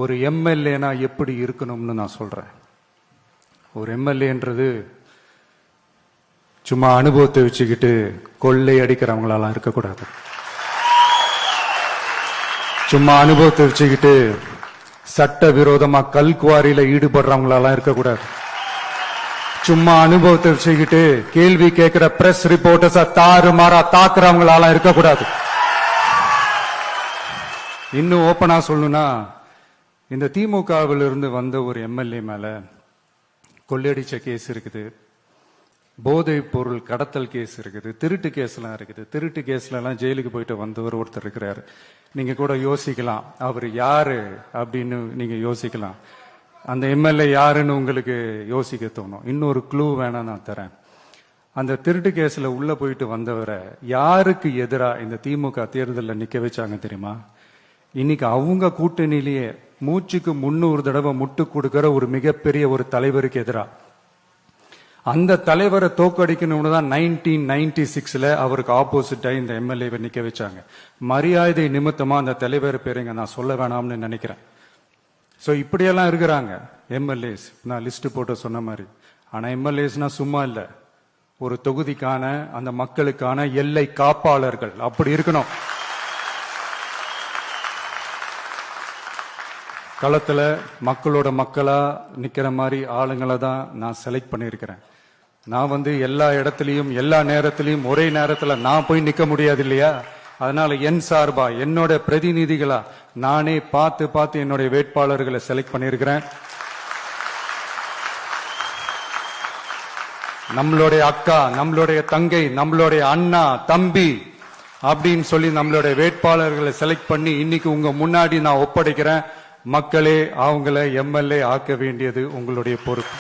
ஒரு எம்எல்ஏனா எப்படி இருக்கணும்னு நான் சொல்றேன். ஒரு எம்எல்ஏன்றது சும்மா அனுபவத்தை வச்சுக்கிட்டு கொள்ளை அடிக்கிறவங்களாலாம் இருக்கக்கூடாது. சும்மா அனுபவத்தை வச்சுக்கிட்டு சட்ட விரோதமா கல்குவாரியில ஈடுபடுறவங்களாலாம் இருக்கக்கூடாது. சும்மா அனுபவத்தை வச்சுக்கிட்டு கேள்வி கேட்கிற பிரஸ் ரிப்போர்ட்டர்ஸ தாறுமாறா தாக்குறவங்களாலாம் இருக்கக்கூடாது. இன்னும் ஓப்பனா சொல்லணும்னா, இந்த திமுகவில் இருந்து வந்த ஒரு எம்எல்ஏ மேல கொள்ளையடிச்ச கேஸ் இருக்குது, போதைப் பொருள் கடத்தல் கேஸ் இருக்குது, திருட்டு கேஸ்லாம் இருக்குது. திருட்டு கேஸ்ல எல்லாம் ஜெயிலுக்கு போயிட்டு வந்தவர் ஒருத்தர் இருக்கிறாரு. நீங்க கூட யோசிக்கலாம் அவர் யாரு அப்படின்னு. நீங்க யோசிக்கலாம் அந்த எம்எல்ஏ யாருன்னு உங்களுக்கு யோசிக்க தோணும். இன்னொரு க்ளூ வேணா நான் தரேன். அந்த திருட்டு கேஸ்ல உள்ள போயிட்டு வந்தவரை யாருக்கு எதிரா இந்த திமுக தேர்தலில் நிக்க வச்சாங்க தெரியுமா? இன்னைக்கு அவங்க கூட்டணியிலேயே மூச்சுக்கு 300 தடவை முட்டு கொடுக்கிற ஒரு மிகப்பெரிய ஒரு தலைவருக்கு எதிரா. அந்த தலைவரை தோக்கடிக்கணும்னு தான் 1996 அவருக்கு ஆப்போசிட்டா இந்த எம்எல்ஏவை நிக்க வச்சாங்க. மரியாதை நிமித்தமா அந்த தலைவர் பேருங்க நான் சொல்ல வேணாம்னு நினைக்கிறேன். சோ இப்படியெல்லாம் இருக்கிறாங்க எம்எல்ஏஸ், நான் லிஸ்ட் போட்டு சொன்ன மாதிரி. ஆனா எம்எல்ஏஸ்னா சும்மா இல்ல, ஒரு தொகுதிக்கான அந்த மக்களுக்கான எல்லை காப்பாளர்கள். அப்படி இருக்கணும். களத்துல மக்களோட மக்களா நிக்கிற மாதிரி ஆளுங்களை தான் நான் செலக்ட் பண்ணிருக்கிறேன். நான் எல்லா இடத்துலயும் எல்லா நேரத்திலையும் ஒரே நேரத்துல நான் போய் நிக்க முடியாது இல்லையா? அதனால என் சார்பா என்னோட பிரதிநிதிகளா நானே பார்த்து என்னுடைய வேட்பாளர்களை செலக்ட் பண்ணிருக்கிறேன். நம்மளுடைய அக்கா, நம்மளுடைய தங்கை, நம்மளுடைய அண்ணா, தம்பி அப்படின்னு சொல்லி நம்மளுடைய வேட்பாளர்களை செலக்ட் பண்ணி இன்னைக்கு உங்க முன்னாடி நான் ஒப்படைக்கிறேன். மக்களே, அவங்கள எம்எல்ஏ ஆக்க வேண்டியது உங்களுடைய பொறுப்பு.